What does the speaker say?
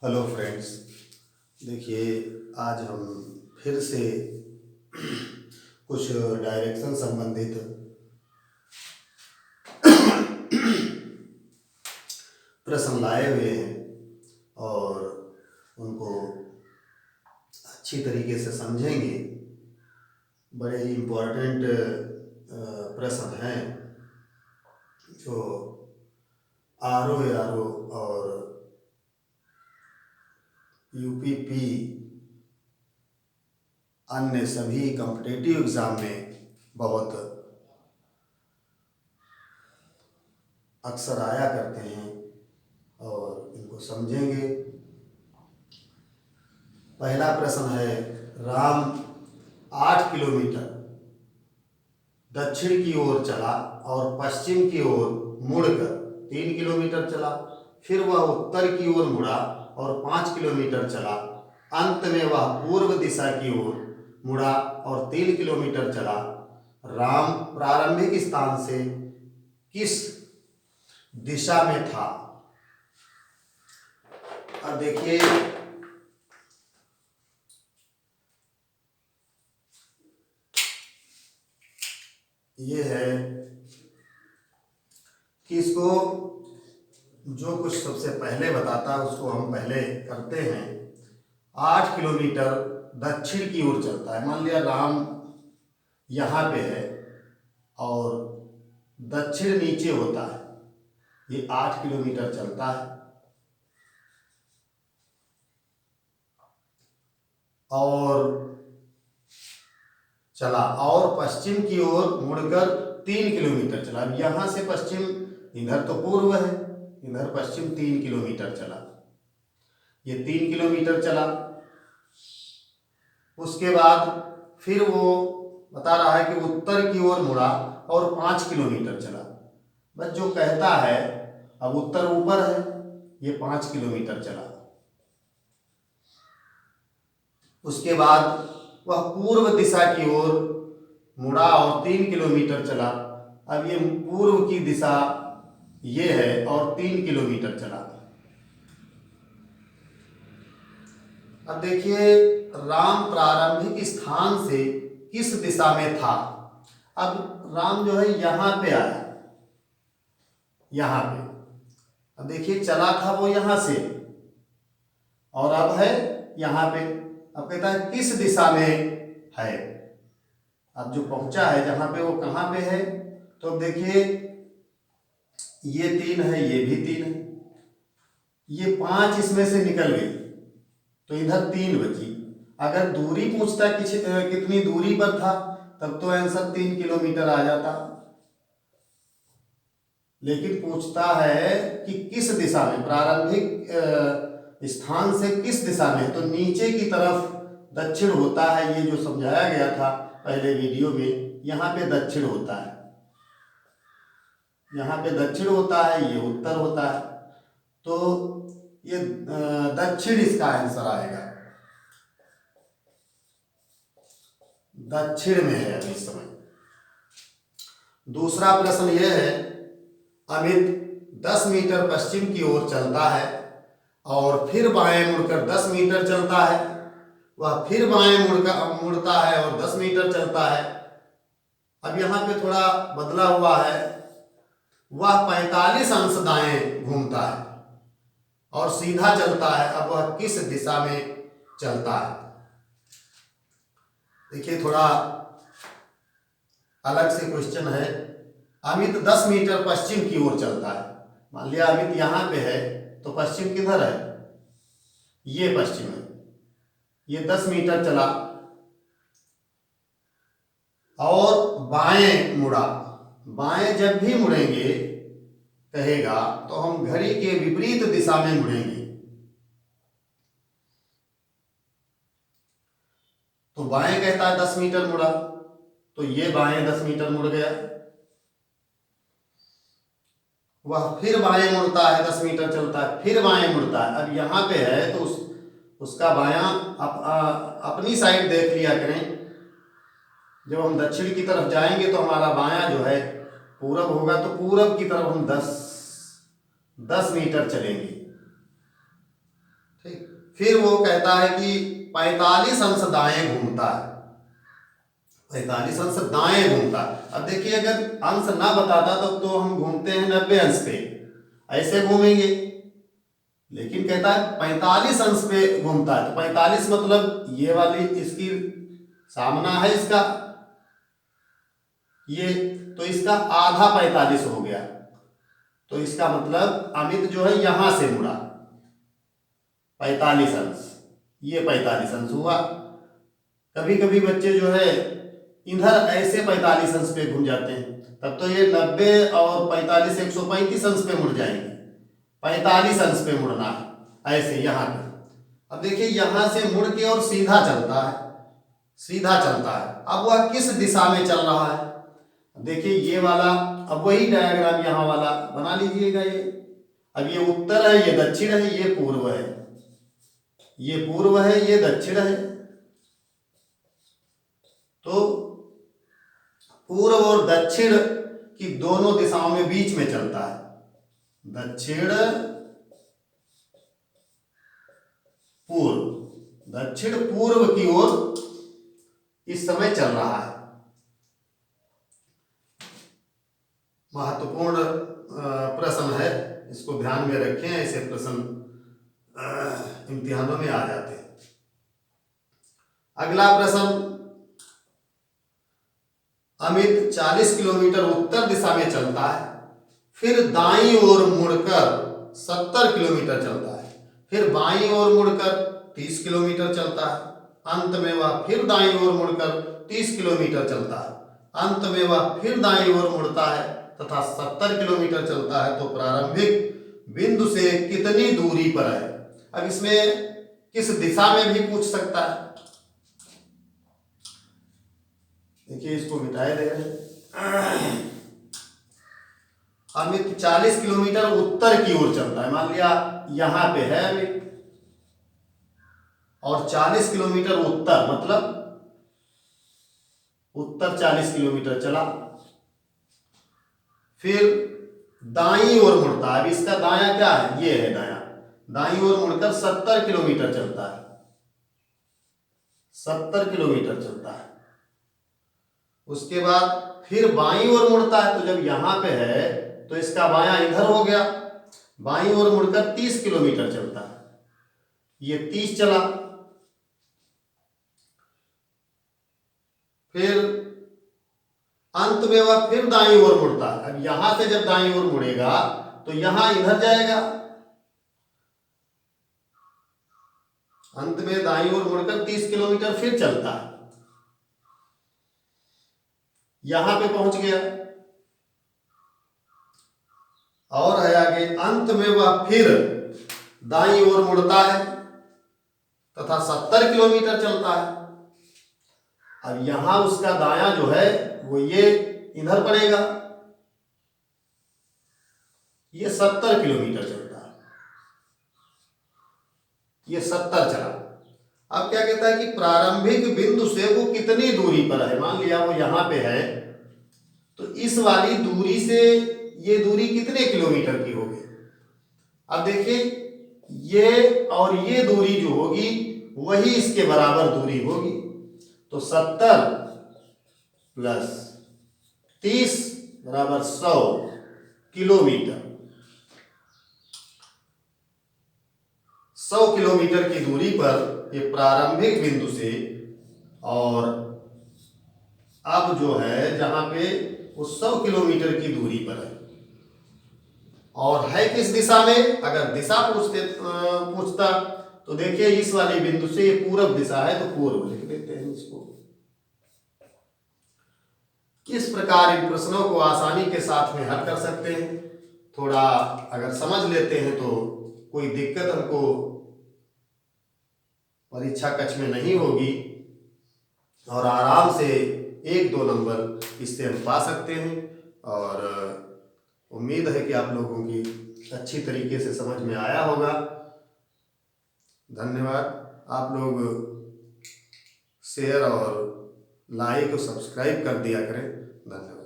Hello friends. देखिए, आज हम फिर से कुछ डायरेक्शन संबंधित प्रश्न लाए हुए हैं और उनको अच्छी तरीके से समझेंगे। बड़े ही इम्पोर्टेंट प्रश्न हैं जो आर ओ और यूपीपी अन्य सभी कॉम्पिटिटिव एग्ज़ाम में बहुत अक्सर आया करते हैं और इनको समझेंगे। पहला प्रश्न है, राम 8 किलोमीटर दक्षिण की ओर चला और पश्चिम की ओर मुड़कर 3 किलोमीटर चला। फिर वह उत्तर की ओर मुड़ा और 5 किलोमीटर चला। अंत में वह पूर्व दिशा की ओर मुड़ा और 3 किलोमीटर चला। राम प्रारंभिक स्थान से किस दिशा में था? अब देखिए, ये है कि इसको जो कुछ सबसे पहले बताता है उसको हम पहले करते हैं। 8 किलोमीटर दक्षिण की ओर चलता है। मान लिया राम यहाँ पे है और दक्षिण नीचे होता है, ये 8 किलोमीटर चलता है और चला और पश्चिम की ओर मुड़कर 3 किलोमीटर चला। अब यहाँ से पश्चिम, इधर तो पूर्व है, इधर पश्चिम 3 किलोमीटर चला। ये 3 किलोमीटर चला। उसके बाद फिर वो बता रहा है कि उत्तर की ओर मुड़ा और 5 किलोमीटर चला। बस जो कहता है, अब उत्तर ऊपर है, ये 5 किलोमीटर चला। उसके बाद वह पूर्व दिशा की ओर मुड़ा और 3 किलोमीटर चला। अब ये पूर्व की दिशा ये है और 3 किलोमीटर चला। अब देखिए, राम प्रारंभिक स्थान से किस दिशा में था? अब राम जो है यहाँ पे आया, यहाँ पे। अब देखिए, चला था वो यहाँ से और अब है यहाँ पे। अब कहता है किस दिशा में है। अब जो पहुंचा है जहां पे, वो कहाँ पे है? तो अब देखिए, ये 3 है, ये भी 3 है, ये 5 इसमें से निकल गई तो इधर 3 बची। अगर दूरी पूछता कितनी दूरी पर था, तब तो आंसर 3 किलोमीटर आ जाता। लेकिन पूछता है कि किस दिशा में, प्रारंभिक स्थान से किस दिशा में, तो नीचे की तरफ दक्षिण होता है। ये जो समझाया गया था पहले वीडियो में, यहाँ पे दक्षिण होता है, यहाँ पे दक्षिण होता है, ये उत्तर होता है। तो ये दक्षिण इसका आंसर आएगा, दक्षिण में है अभी इस समय। दूसरा प्रश्न यह है, अमित 10 मीटर पश्चिम की ओर चलता है और फिर बाएं मुड़कर 10 मीटर चलता है। वह फिर बाएं मुड़ता है और 10 मीटर चलता है। अब यहाँ पे थोड़ा बदला हुआ है, वह 45 अंश दाएं घूमता है और सीधा चलता है। अब वह किस दिशा में चलता है? देखिए, थोड़ा अलग से क्वेश्चन है। अमित 10 मीटर पश्चिम की ओर चलता है। मान लिया अमित यहाँ पे है, तो पश्चिम किधर है? ये पश्चिम है। ये 10 मीटर चला और बाएं मुड़ा। बाएं जब भी मुड़ेंगे कहेगा तो हम घड़ी के विपरीत दिशा में मुड़ेंगे। तो बाएं कहता है 10 मीटर मुड़ा, तो ये बाएं 10 मीटर मुड़ गया। वह फिर बाएं मुड़ता है, 10 मीटर चलता है, फिर बाएं मुड़ता है। अब यहाँ पे है तो उसका बायां अपनी साइड देख लिया करें। जब हम दक्षिण की तरफ जाएंगे तो हमारा बायां जो है पूरब होगा, तो पूरब की तरफ हम 10 मीटर चलेंगे। ठीक। फिर वो कहता है कि 45 अंश दाएं घूमता है, 45 अंश दाएं घूमता है। अब देखिए अगर अंश ना बताता तब तो हम घूमते हैं 90 अंश पे, ऐसे घूमेंगे, लेकिन कहता है 45 अंश पे घूमता है। तो 45 मतलब ये वाली इसकी सामना है इसका, ये तो इसका आधा 45 हो गया। तो इसका मतलब अमित जो है यहां से मुड़ा 45 अंश, ये 45 अंश हुआ। कभी कभी बच्चे जो है इधर ऐसे 45 अंश पे घूम जाते हैं, तब तो ये 90 और 45 135 अंश पे मुड़ जाएंगे। 45 अंश पे मुड़ना है ऐसे यहाँ पे। अब देखिए यहां से मुड़ के और सीधा चलता है, सीधा चलता है। अब वह किस दिशा में चल रहा है? देखिए ये वाला, अब वही डायग्राम यहाँ वाला बना लीजिएगा। ये अब ये उत्तर है, ये दक्षिण है, ये पूर्व है, ये पूर्व है, ये दक्षिण है। तो पूर्व और दक्षिण की दोनों दिशाओं में बीच में चलता है, दक्षिण पूर्व, दक्षिण पूर्व की ओर इस समय चल रहा है। महत्वपूर्ण प्रश्न है, इसको ध्यान में रखें, ऐसे प्रश्न इम्तिहानों में आ जाते हैं। अगला प्रश्न, अमित 40 किलोमीटर उत्तर दिशा में चलता है, फिर दाईं ओर मुड़कर 70 किलोमीटर चलता है, फिर बाईं ओर मुड़कर 30 किलोमीटर चलता है, अंत में वह फिर दाईं ओर मुड़कर 30 किलोमीटर चलता है, अंत में वह फिर दाईं ओर मुड़ता है तथा 70 किलोमीटर चलता है। तो प्रारंभिक बिंदु से कितनी दूरी पर है? अब इसमें किस दिशा में भी पूछ सकता है। देखिए इसको मिटाए दे रहे हैं। अमित 40 किलोमीटर उत्तर की ओर चलता है, मान लिया यहां पे है अभी, और 40 किलोमीटर उत्तर मतलब उत्तर 40 किलोमीटर चला, फिर दाईं ओर मुड़ता है। अब इसका दायां क्या है? ये है दायां, दाईं ओर मुड़कर 70 किलोमीटर चलता है, 70 किलोमीटर चलता है। उसके बाद फिर बाईं ओर मुड़ता है, तो जब यहां पे है तो इसका बायां इधर हो गया, बाईं ओर मुड़कर 30 किलोमीटर चलता है, ये 30 चला। फिर अंत में वह फिर दाईं ओर मुड़ता है। अब यहां से जब दाईं ओर मुड़ेगा तो यहां इधर जाएगा, अंत में दाईं ओर मुड़कर 30 किलोमीटर फिर चलता है, यहां पे पहुंच गया और है आगे। अंत में वह फिर दाईं ओर मुड़ता है तथा 70 किलोमीटर चलता है। अब यहां उसका दायां जो है वो ये इधर पड़ेगा, ये 70 किलोमीटर चलता है, ये 70 चला। अब क्या कहता है कि प्रारंभिक बिंदु से वो कितनी दूरी पर है? मान लिया वो यहां पे है, तो इस वाली दूरी से ये दूरी कितने किलोमीटर की होगी? अब देखिए ये और ये दूरी जो होगी वही इसके बराबर दूरी होगी। तो 70 प्लस 30 बराबर 100 किलोमीटर। 100 किलोमीटर की दूरी पर ये प्रारंभिक बिंदु से, और अब जो है जहां पे वो 100 किलोमीटर की दूरी पर है, और है किस दिशा में? अगर दिशा पूछता तो देखिए इस वाली बिंदु से ये पूर्व दिशा है, तो पूर्व लिख देते हैं इसको। इस प्रकार इन प्रश्नों को आसानी के साथ में हल कर सकते हैं। थोड़ा अगर समझ लेते हैं तो कोई दिक्कत हमको परीक्षा कक्ष में नहीं होगी, और आराम से 1-2 नंबर इससे हम पा सकते हैं। और उम्मीद है कि आप लोगों की अच्छी तरीके से समझ में आया होगा। धन्यवाद। आप लोग शेयर और लाइक और सब्सक्राइब कर दिया करें। धन्यवाद।